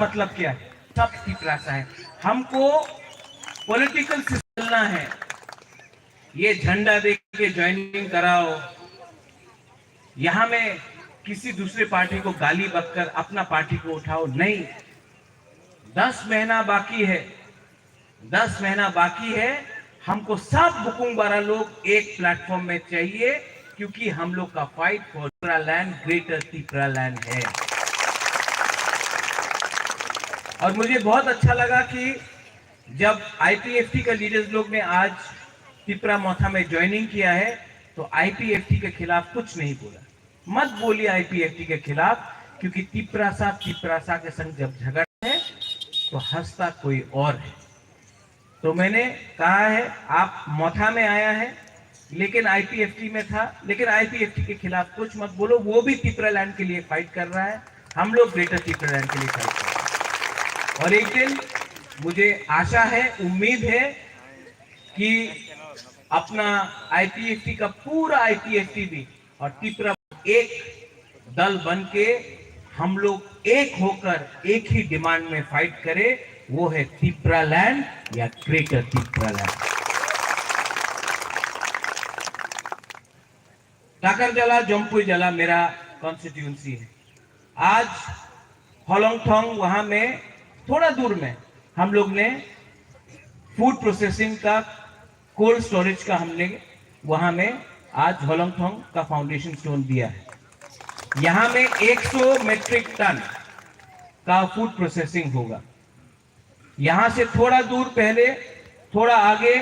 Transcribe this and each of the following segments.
मतलब क्या है? सब तिपरासा है। हमको पॉलिटिकल सिस्टम चलना है। ये झंडा दे के ज्वाइनिंग कराओ, यहां में किसी दूसरे पार्टी को गाली बककर अपना पार्टी को उठाओ, नहीं। 10 महीना बाकी है, 10 महीना बाकी है। हमको सब बुकुंगबारा लोग एक प्लेटफॉर्म में चाहिए, क्योंकि हम लोग का fight for Tipra land greater Tipra land है। और मुझे बहुत अच्छा लगा कि जब आईपीएफटी का लीडर्स लोग ने आज तिपरा मोथा में ज्वाइनिंग किया है, तो आईपीएफटी के खिलाफ कुछ नहीं बोला। मत बोलिए आईपीएफटी के खिलाफ, क्योंकि तिपरासा के संग जब झगड़ते हैं तो हंसता कोई और है। तो मैंने कहा है, आप मोथा में आया है लेकिन आईपीएफटी में था, लेकिन आईपीएफटी के खिलाफ कुछ मत बोलो। वो भी तिपरा लैंड के लिए फाइट कर रहा है, हम लोग ग्रेटर तिपरा लैंड के लिए फाइट कर रहे हैं। और एक दिन मुझे आशा है, उम्मीद है कि अपना आईपीएफटी का पूरा आईपीएफटी भी और तिपरा एक दल बन के हम लोग एक होकर एक ही डिमांड में फाइट करें, वो है तिपरा लैंड या ग्रेटर तिपरा लैंड। टाकरजला जम्पुई जला मेरा कॉन्स्टिट्यूंसी है। आज होलोंगथोंग वहां में थोड़ा दूर में हम लोग ने फूड प्रोसेसिंग का, कोल्ड स्टोरेज का हमने वहां में आज होलोंगथोंग का फाउंडेशन स्टोन दिया है। यहां में 100 मेट्रिक टन का फूड प्रोसेसिंग होगा। यहां से थोड़ा दूर पहले, थोड़ा आगे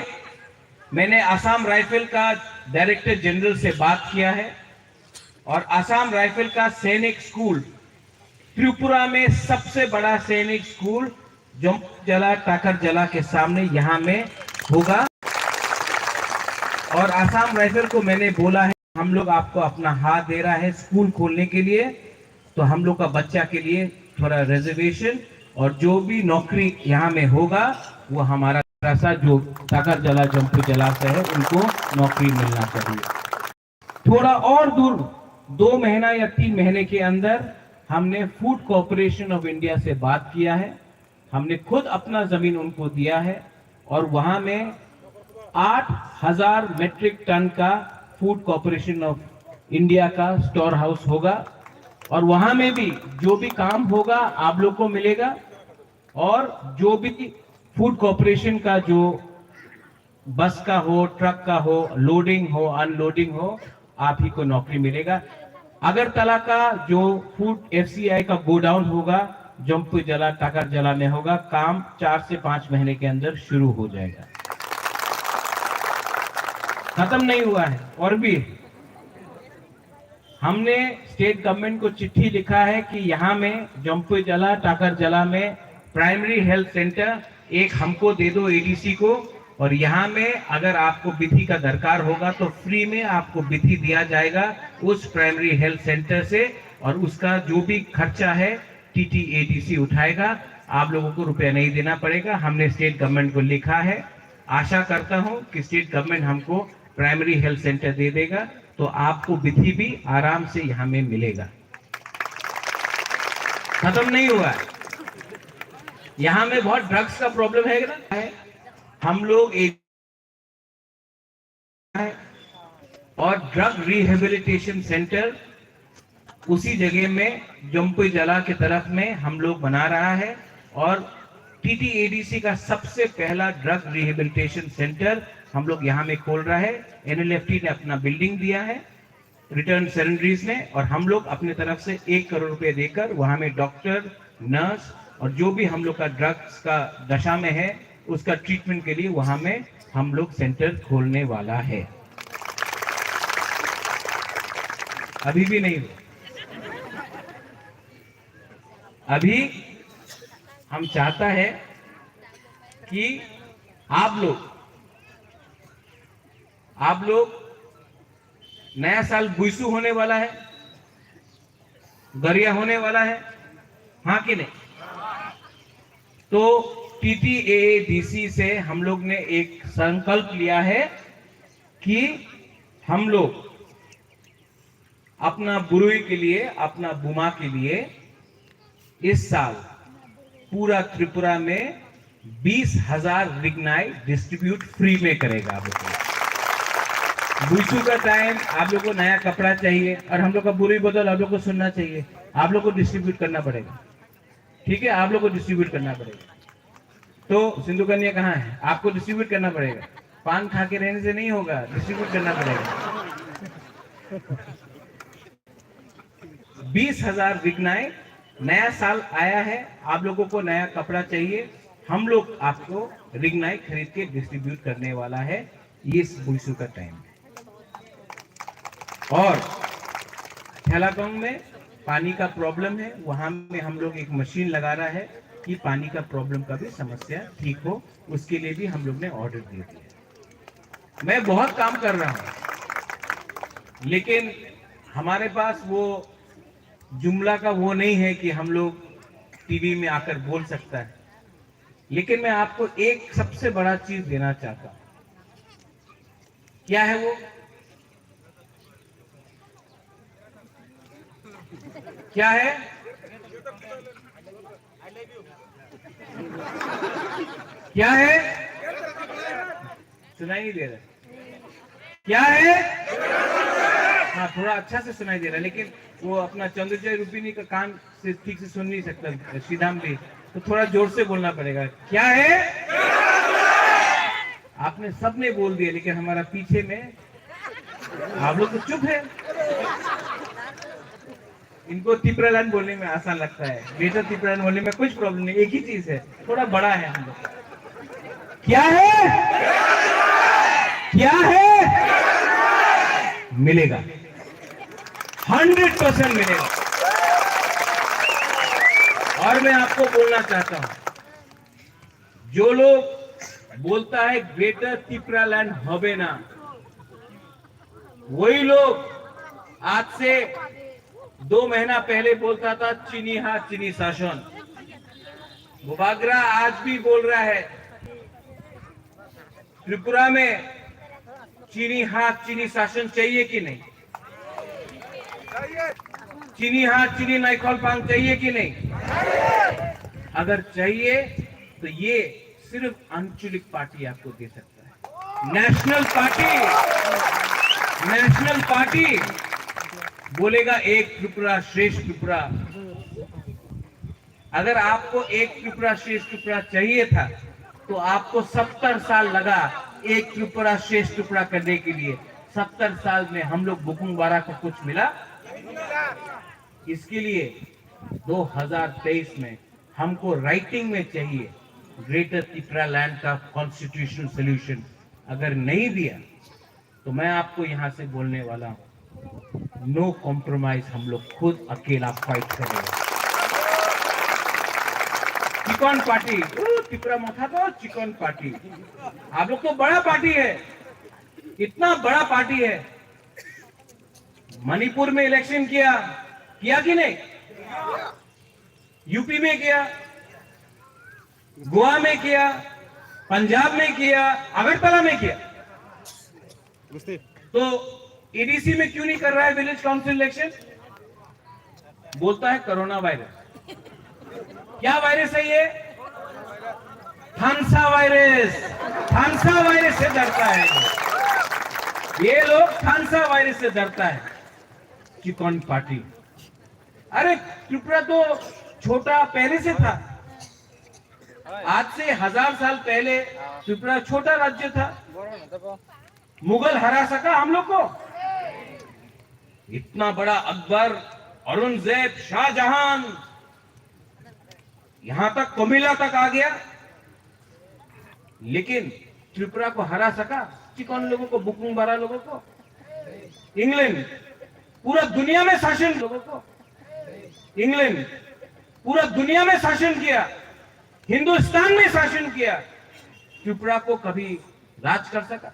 मैंने आसाम राइफल का डायरेक्टर जनरल से बात किया है, और आसाम राइफल का सैनिक स्कूल, त्रिपुरा में सबसे बड़ा सैनिक स्कूल जला टाकरजला के सामने यहां में होगा। और आसाम राइफल को मैंने बोला है, हम लोग आपको अपना हाथ दे रहा है स्कूल खोलने के लिए, तो हम लोग का बच्चा के लिए थोड़ा रिजर्वेशन और जो भी नौकरी यहाँ में होगा वो हमारा सा जो टाकरजला जम्पू जला से है उनको नौकरी मिलना चाहिए। थोड़ा और दूर 2 महीना या 3 महीने के अंदर हमने फूड कॉर्पोरेशन ऑफ इंडिया से बात किया है। हमने खुद अपना जमीन उनको दिया है, और वहां में 8,000 मेट्रिक टन का फूड कॉर्पोरेशन ऑफ इंडिया का स्टोर हाउस होगा। और वहां में भी जो भी काम होगा आप लोग को मिलेगा, और जो भी फूड कॉर्पोरेशन का जो बस का हो, ट्रक का हो, लोडिंग हो, अनलोडिंग हो, आप ही को नौकरी मिलेगा। अगरतला का जो फूड एफसीआई का गोडाउन होगा, जम्पू जला टाकरजला में होगा, काम 4 से 5 महीने के अंदर शुरू हो जाएगा। खत्म नहीं हुआ है, और भी हमने स्टेट गवर्नमेंट को चिट्ठी लिखा है कि यहाँ में जम्पू जला टाकरजला में प्राइमरी हेल्थ सेंटर एक हमको दे दो एडीसी को, और यहाँ में अगर आपको विधि का दरकार होगा तो फ्री में आपको विधि दिया जाएगा उस प्राइमरी हेल्थ सेंटर से, और उसका जो भी खर्चा है टीटीएडीसी उठाएगा, आप लोगों को रुपया नहीं देना पड़ेगा। हमने स्टेट गवर्नमेंट को लिखा है, आशा करता हूं कि स्टेट गवर्नमेंट हमको प्राइमरी हेल्थ सेंटर दे देगा, तो आपको विधि भी आराम से यहां में मिलेगा। खत्म नहीं हुआ है, यहां में बहुत ड्रग्स का प्रॉब्लम है ना, हम लोग एक और ड्रग रिहेबिलिटेशन सेंटर उसी जगह में जम्पू जला के तरफ में हम लोग बना रहा है, और टीटीएडीसी का सबसे पहला ड्रग रिहेबिलिटेशन सेंटर हम लोग यहाँ में खोल रहा है। एनएलएफटी ने अपना बिल्डिंग दिया है रिटर्न सरेंडरीज ने, और हम लोग अपने तरफ से 1 करोड़ रुपए देकर वहां में डॉक्टर, नर्स और जो भी हम लोग का ड्रग्स का दशा में है उसका ट्रीटमेंट के लिए वहां में हम लोग सेंटर खोलने वाला है। अभी भी नहीं हुआ, अभी हम चाहता है कि आप लोग नया साल बुईसू होने वाला है, गरिया होने वाला है, हाँ कि नहीं? तो टीटीएडीसी से हम लोग ने एक संकल्प लिया है कि हम लोग अपना बुरुई के लिए, अपना बुमा के लिए इस साल पूरा त्रिपुरा में 20,000 रिग्नाई डिस्ट्रीब्यूट फ्री में करेगा आप लोग। बुशु का टाइम आप लोग को नया कपड़ा चाहिए और हम लोग का बुरी बदल आप लोग को सुनना चाहिए, आप लोग को डिस्ट्रीब्यूट करना पड़ेगा। ठीक है, आप लोग को डिस्ट्रीब्यूट करना पड़ेगा। तो सिंधु कन्या कहाँ है? आपको डिस्ट्रीब्यूट करना पड़ेगा। पान खा के रहने से नहीं होगा, डिस्ट्रीब्यूट करना पड़ेगा। 20,000 विघ्नाएं। नया साल आया है, आप लोगों को नया कपड़ा चाहिए, हम लोग आपको रिग्नाई खरीद के डिस्ट्रीब्यूट करने वाला है। ये बुशु का टाइम है। और थेलाकोंग में पानी का प्रॉब्लम है, वहां में हम लोग एक मशीन लगा रहा है कि पानी का प्रॉब्लम का भी समस्या ठीक हो, उसके लिए भी हम लोग ने ऑर्डर दे दिया। मैं बहुत काम कर रहा हूं, लेकिन हमारे पास वो जुमला का वो नहीं है कि हम लोग टीवी में आकर बोल सकता है। लेकिन मैं आपको एक सबसे बड़ा चीज देना चाहता हूं। क्या है वो? क्या है? क्या है? सुनाई नहीं दे रहा। क्या है? हाँ, थोड़ा अच्छा से सुनाई दे रहा है, लेकिन वो अपना चंद्रजय रूपिणी का कान से ठीक से सुन नहीं सकता श्रीधाम भी, तो थोड़ा जोर से बोलना पड़ेगा। क्या है? आपने सबने बोल दिया, लेकिन हमारा पीछे में आप लोग तो चुप है। इनको तिपरालैंड बोलने में आसान लगता है, ग्रेटर तिपरालैंड बोलने में कुछ प्रॉब्लम नहीं, एक ही चीज है, थोड़ा बड़ा है हम लोग। क्या है? क्या है? मिलेगा, 100% मिलेगा। और मैं आपको बोलना चाहता हूं, जो लोग बोलता है ग्रेटर तिपरालैंड होबे ना, वही लोग आज से 2 महीना पहले बोलता था चीनी हाथ चीनी शासन। बुबागरा आज भी बोल रहा है त्रिपुरा में चीनी हाथ चीनी शासन चाहिए कि नहीं? चीनी हाथ चीनी नाइखोल पांग चाहिए कि नहीं? अगर चाहिए तो ये सिर्फ आंचलिक पार्टी आपको दे सकता है। नेशनल पार्टी बोलेगा एक त्रिपुरा श्रेष्ठ त्रिपुरा। अगर आपको एक त्रिपुरा श्रेष्ठ त्रिपुरा चाहिए था तो आपको 70 साल लगा एक त्रिपुरा श्रेष्ठ त्रिपुरा करने के लिए। 70 साल में हम लोग बुकुंग बारा को कुछ मिला? इसके लिए 2023 में हमको राइटिंग में चाहिए ग्रेटर त्रिपुरा लैंड का कॉन्स्टिट्यूशनल सोल्यूशन। अगर नहीं दिया तो मैं आपको यहां से बोलने वाला हूं, नो कॉम्प्रोमाइज, हम लोग खुद अकेला फाइट करेंगे। चिकन पार्टी, त्रिपुरा मथा तो चिकन पार्टी। आप लोग तो बड़ा पार्टी है, इतना बड़ा पार्टी है। मणिपुर में इलेक्शन किया कि नहीं? यूपी में किया, गोवा में किया, पंजाब में किया, अगरतला में किया। तो एडीसी में क्यों नहीं कर रहा है विलेज काउंसिल इलेक्शन? बोलता है कोरोना वायरस। क्या वायरस है ये? थानसा वायरस। थानसा वायरस से डरता है ये लोग, थानसा वायरस से डरता है। Chicken party. अरे त्रिपुरा तो छोटा पहले से था। आज से 1000 साल पहले त्रिपुरा छोटा राज्य था। मुगल हरा सका हम लोग को? इतना बड़ा अकबर, औरंगजेब, शाहजहां, यहां तक कोमिला तक आ गया, लेकिन त्रिपुरा को हरा सका? चिकन लोगों को, बुकुंग बारा लोगों को, इंग्लैंड पूरा दुनिया में शासन, लोगों को इंग्लैंड पूरा दुनिया में शासन किया, हिंदुस्तान में शासन किया, त्रिपुरा को कभी राज कर सका?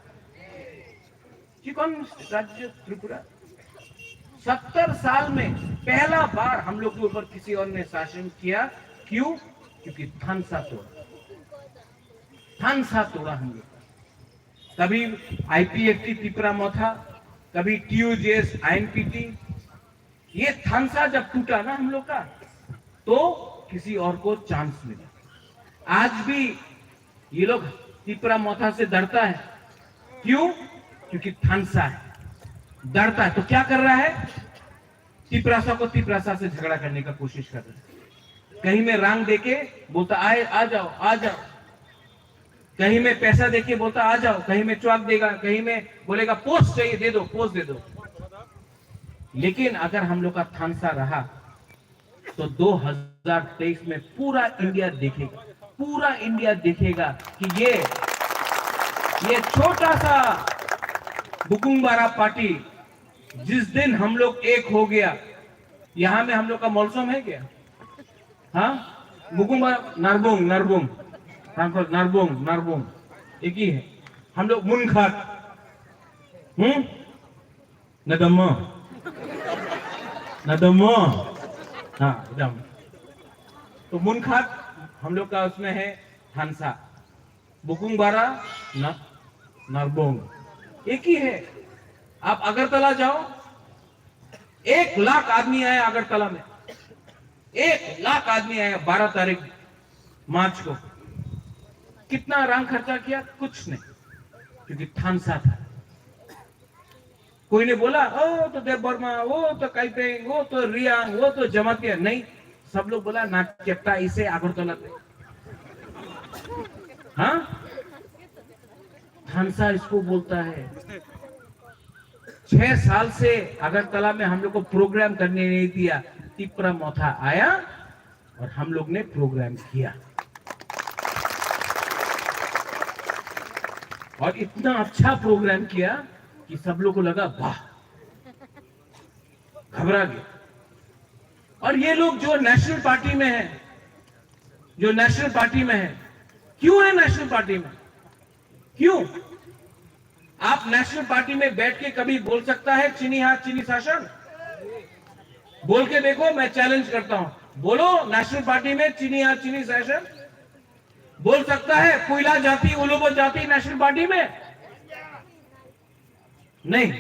चिकन राज्य त्रिपुरा 70 साल में पहला बार हम लोग के ऊपर किसी और ने शासन किया। क्यों? क्योंकि थानसा तोड़ा हम लोग। कभी आईपीएफटी त्रिपुरा मथा, कभी टीयूजेएस आईएनपीटी। ये थानसा जब टूटा ना हम लोग का, तो किसी और को चांस मिले। आज भी ये लोग तिपरा मोथा से डरता है। क्यों? क्योंकि थानसा है, डरता है। तो क्या कर रहा है? तिपरासा को तिपरासा से झगड़ा करने का कोशिश कर रहा है। कहीं में रंग देके बोलता आए आ जाओ आ जाओ, कहीं में पैसा देके बोलता आ जाओ, कहीं में चौक देगा, कहीं में बोलेगा पोस्ट चाहिए दे दो, पोस्ट दे दो। लेकिन अगर हम लोग का थानसा रहा तो 2023 में पूरा इंडिया देखेगा, पूरा इंडिया देखेगा कि ये छोटा सा बुकुंबारा पार्टी जिस दिन हम लोग एक हो गया। यहां में हम लोग का मौसम है क्या? हाँ, बुकुंबारा नरबुंग नरबुंग नरबुंग नरबुंग एक ही है। हम लोग मुनखात नदम्मा नदम्मा, हाँ एकदम। तो मुनखात हम लोग का उसमें है थानसा, बुकुंबारा नरबुंग एक ही है। आप अगरतला जाओ, 1 लाख आदमी आए अगरतला में, 1 लाख आदमी आए 12 तारीख मार्च को। कितना रंग खर्चा किया? कुछ नहीं, क्योंकि थानसा था। कोई ने बोला ओ तो देव वर्मा, वो तो काइपेंग, वो तो रियांग, वो तो जमातिया। नहीं, सब लोग बोला ना चेप्टा इसे अगरतला पे। हाँ, थानसा इसको बोलता है। 6 साल से अगरतला में हम लोग को प्रोग्राम करने नहीं दिया। तिपरा मोथा आया और हम लोग ने प्रोग्राम किया, और इतना अच्छा प्रोग्राम किया कि सब लोग को लगा वाह, घबरा गए। और ये लोग जो नेशनल पार्टी में है, जो नेशनल पार्टी में है, क्यों है नेशनल पार्टी में? क्यों? आप नेशनल पार्टी में बैठ के कभी बोल सकता है चीनी हाथ चीनी शासन? बोल के देखो, मैं चैलेंज करता हूं। बोलो नेशनल पार्टी में चीनी हाथ चीनी शासन बोल सकता है? कोयला जाति उलूबो जाति नेशनल पार्टी में नहीं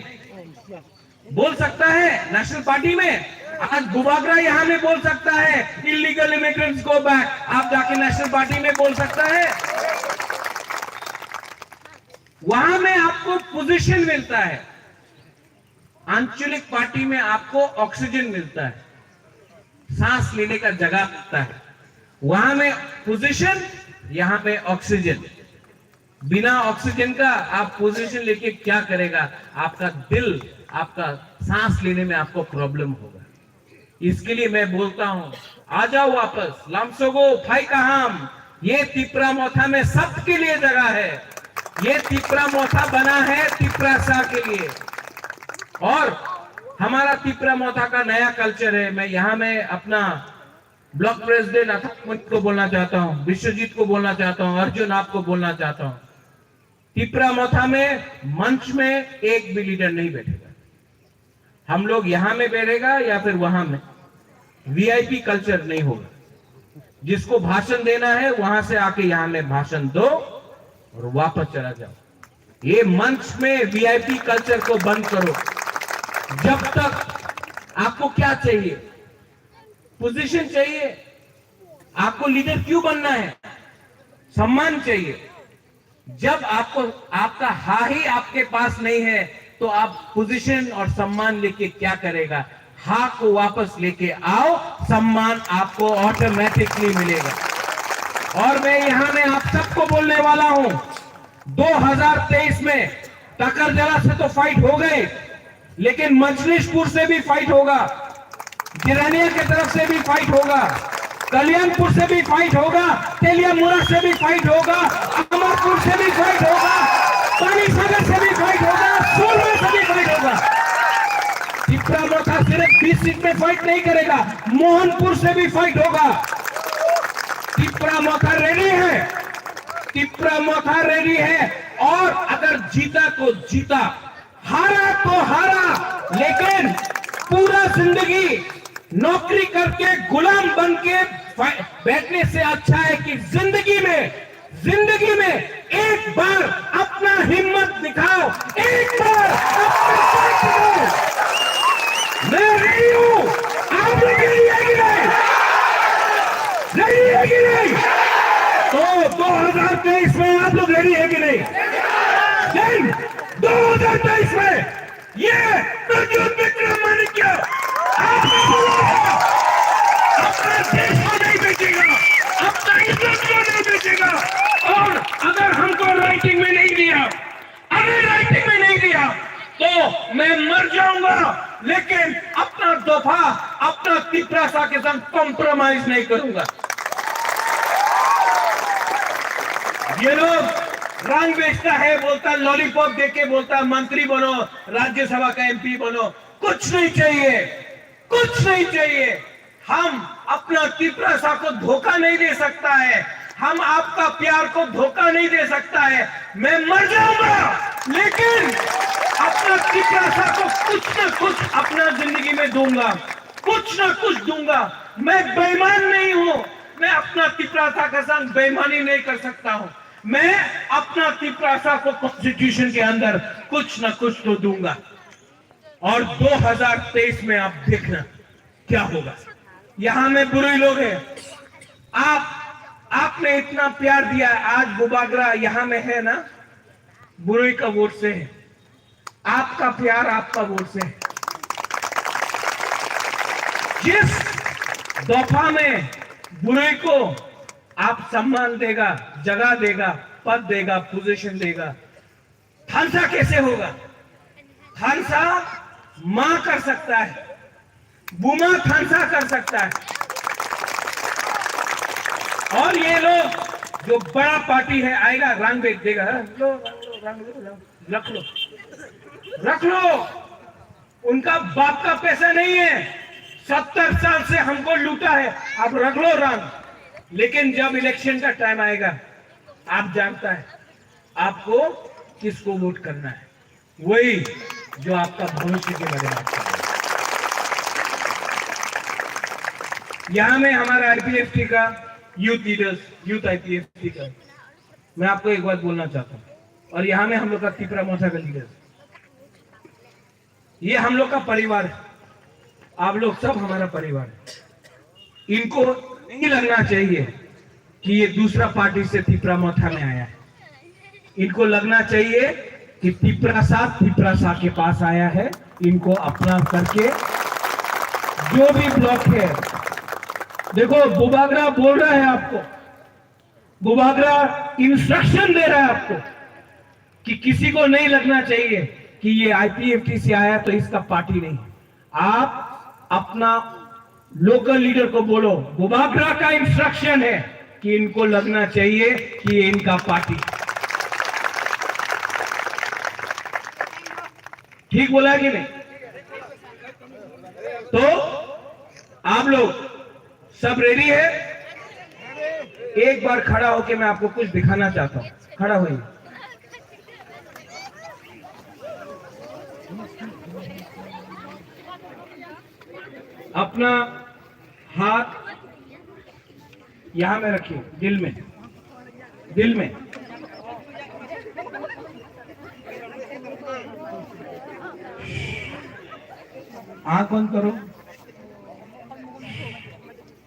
बोल सकता है। नेशनल पार्टी में आज बुबागरा यहां में बोल सकता है इलीगल इमिग्रेंट्स गो बैक, आप जाके नेशनल पार्टी में बोल सकता है। वहां में आपको पोजीशन मिलता है, आंचलिक पार्टी में आपको ऑक्सीजन मिलता है, सांस लेने का जगह मिलता है। वहां में पोजीशन, यहां पे ऑक्सीजन। बिना ऑक्सीजन का आप पोजीशन लेके क्या करेगा? आपका दिल, आपका सांस लेने में आपको प्रॉब्लम होगा। इसके लिए मैं बोलता हूं, आ जाओ वापस, लामसोगो फाई कहाम। ये तिपरा मोथा में सबके लिए जगह है। ये तिपरा मोथा बना है तिपरासा के लिए, और हमारा तिपरा मोथा का नया कल्चर है। मैं यहां में अपना ब्लॉक प्रेसिडेंट अथक को बोलना चाहता हूं, विश्वजीत को बोलना चाहता हूं, अर्जुन आपको बोलना चाहता हूं। तिपरा मोथा में मंच में एक भी लीडर नहीं बैठेगा। हम लोग यहां में बैठेगा या फिर वहां में। वीआईपी कल्चर नहीं होगा। जिसको भाषण देना है वहां से आके यहां में भाषण दो और वापस चला जाओ। ये मंच में वीआईपी कल्चर को बंद करो। जब तक आपको क्या चाहिए? पोजीशन चाहिए। आपको लीडर क्यों बनना है? सम्मान चाहिए। जब आपको आपका हा ही आपके पास नहीं है तो आप पोजीशन और सम्मान लेके क्या करेगा? हा को वापस लेके आओ, सम्मान आपको ऑटोमेटिकली मिलेगा। और मैं यहां में आप सबको बोलने वाला हूं, 2023 में टकरजला से तो फाइट हो गए, लेकिन मजलिसपुर से भी फाइट होगा, गिरानिया की तरफ से भी फाइट होगा, कल्याणपुर से भी फाइट होगा, तेलियामुरा से भी फाइट होगा, अमरपुर से भी फाइट होगा, पानीसागर से भी फाइट होगा, सोलवे से भी फाइट होगा। तिपरा मोथा सिर्फ 20 सीट में फाइट नहीं करेगा, मोहनपुर से भी फाइट होगा। तिपरा मोथा रेडी है, तिपरा मोथा रेडी है। और अगर जीता तो जीता, हारा तो हारा, लेकिन पूरा जिंदगी नौकरी करके गुलाम बन के बैठने से अच्छा है कि जिंदगी में एक बार अपना हिम्मत दिखाओ, एक बार अपना। मैं रेडी हूं, आप लोग रेडी है कि नहीं? 2023 में आप लोग रेडी है कि नहीं? लेकिन 2023 में ये प्रद्युम्न विक्रम माणिक्य अपने देश को नहीं बेचेगा, अपना इज्जत को नहीं बेचेगा। और अगर हमको राइटिंग में नहीं दिया, अगर राइटिंग में नहीं दिया तो मैं मर जाऊंगा, लेकिन अपना दफा, अपना तिपरासा के साथ कॉम्प्रोमाइज नहीं करूंगा। ये लोग रंग बेचता है, बोलता लॉलीपॉप देके बोलता मंत्री बनो, राज्यसभा का एमपी बनो। कुछ नहीं चाहिए, कुछ नहीं चाहिए। हम अपना तिपरासा को धोखा नहीं दे सकता है, हम आपका प्यार को धोखा नहीं दे सकता है। मैं मर जाऊंगा, लेकिन अपना तिपरासा को कुछ ना कुछ अपना जिंदगी में दूंगा, कुछ ना कुछ दूंगा। मैं बेईमान नहीं हूं, मैं अपना तिपरासा के संग बेईमानी नहीं कर सकता हूं। मैं अपना तिपरासा को कॉन्स्टिट्यूशन के अंदर कुछ ना कुछ तो दूंगा। और 2023 में आप देखना क्या होगा। यहां में बुरे लोग हैं, आपने इतना प्यार दिया, आज बुबागरा यहां में है ना, बुरे का वोट से है। आपका प्यार आपका वोट से है। जिस दफा में बुरे को आप सम्मान देगा, जगह देगा, पद देगा, पोजीशन देगा, थानसा कैसे होगा? थानसा मां कर सकता है, बुमा थानसा कर सकता है। और ये लोग जो बड़ा पार्टी है आएगा, रंग बेच देगा, रख लो, रख लो। उनका बाप का पैसा नहीं है, 70 साल से हमको लूटा है, अब रख लो रंग। लेकिन जब इलेक्शन का टाइम आएगा, आप जानता है आपको किसको वोट करना है, वही जो आपका भविष्य के बारे में। यहां में हमारा आईपीएफटी का यूथ लीडर्स, यूथ आईपीएफटी का, मैं आपको एक बात बोलना चाहता हूं। और यहां में हम लोग का तिपरा मोथा का लीडर्स, ये हम लोग का परिवार है, आप लोग सब हमारा परिवार है। इनको नहीं लगना चाहिए कि ये दूसरा पार्टी से तिपरा मोथा में आया है। इनको लगना चाहिए कि तिपरासा के पास आया है। इनको अपना करके जो भी ब्लॉक है, देखो बुबागरा बोल रहा है आपको, बुबागरा इंस्ट्रक्शन दे रहा है आपको कि किसी को नहीं लगना चाहिए कि ये आईपीएफटी से आया तो इसका पार्टी नहीं। आप अपना लोकल लीडर को बोलो, बुबागरा का इंस्ट्रक्शन है कि इनको लगना चाहिए कि ये इनका पार्टी। ठीक बोला कि नहीं? तो आप लोग सब रेडी है? एक बार खड़ा होके मैं आपको कुछ दिखाना चाहता हूं। खड़ा होइए। अपना हाथ यहां में रखिए, दिल में, दिल में। आंख बंद करो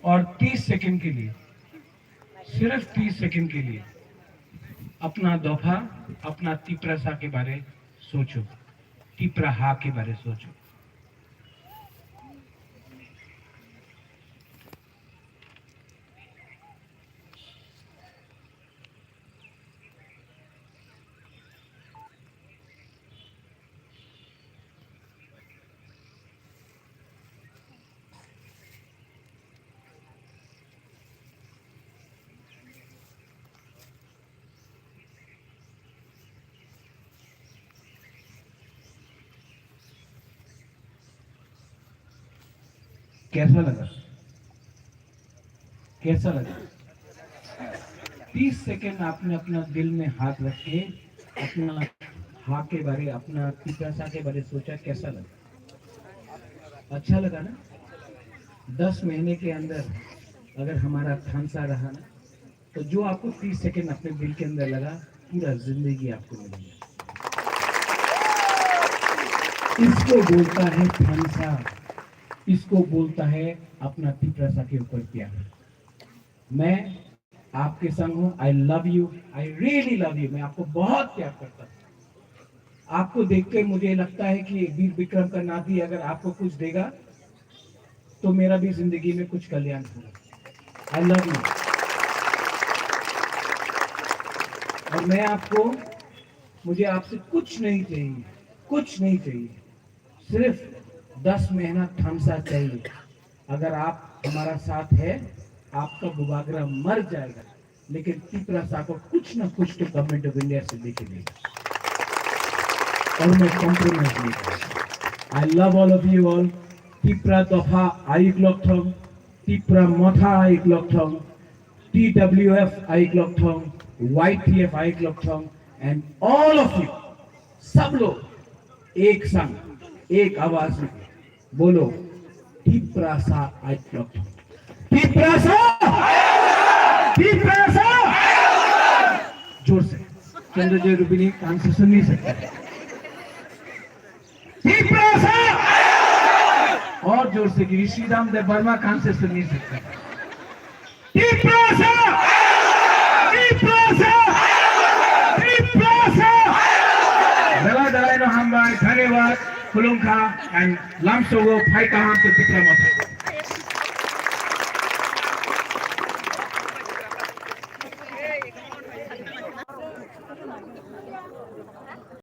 और 30 सेकंड के लिए, सिर्फ 30 सेकंड के लिए अपना दफा, अपना तिपरासा के बारे सोचो, तिपराहा के बारे सोचो। कैसा लगा? कैसा लगा? 30 सेकेंड आपने अपना दिल में हाथ रख के अपना हा के बारे, अपना तिपरासा के बारे सोचा, कैसा लगा? अच्छा लगा ना? 10 महीने के अंदर अगर हमारा थानसा रहा ना, तो जो आपको 30 सेकेंड अपने दिल के अंदर लगा, पूरा जिंदगी आपको मिलेगी। इसको बोलता है थानसा, इसको बोलता है अपना तिपरासा के ऊपर प्यार। मैं आपके संग हूँ। I love you, I really love you. मैं आपको बहुत प्यार करता हूँ। आपको देखकर मुझे लगता है कि वीर विक्रम का नाती अगर आपको कुछ देगा तो मेरा भी जिंदगी में कुछ कल्याण होगा। I love you. और मैं आपको, मुझे आपसे कुछ नहीं चाहिए, कुछ नहीं चाहिए, सिर्फ 10 मेहनत हमसा चाहिए। अगर आप हमारा साथ है, आपका बुबागरा मर जाएगा, लेकिन तिपरा को कुछ ना कुछ तो गवर्नमेंट ऑफ इंडिया से लेके देगा और मैं कॉम्प्रोमाइज नहीं करूंगा। I love all of you all. Tipra दफा आइक लक्थम, तिपरा मथा आइक लक्थम, TWF आइक लक्थम, YTF आइक लक्थम, एंड ऑल ऑफ यू, सब लोग एक संग एक आवाज में बोलो, तिपरासा आइक लक्थम, तिपरासा, तिपरासा। जोर से, चंद्रजय रुबिनी कान से सुन नहीं सकता। और जोर से कि श्रीराम देव वर्मा कान से सुन नहीं सकते। धन्यवाद। खुलुमखा एंड लामसोगो फाइका हम के पिछला मत।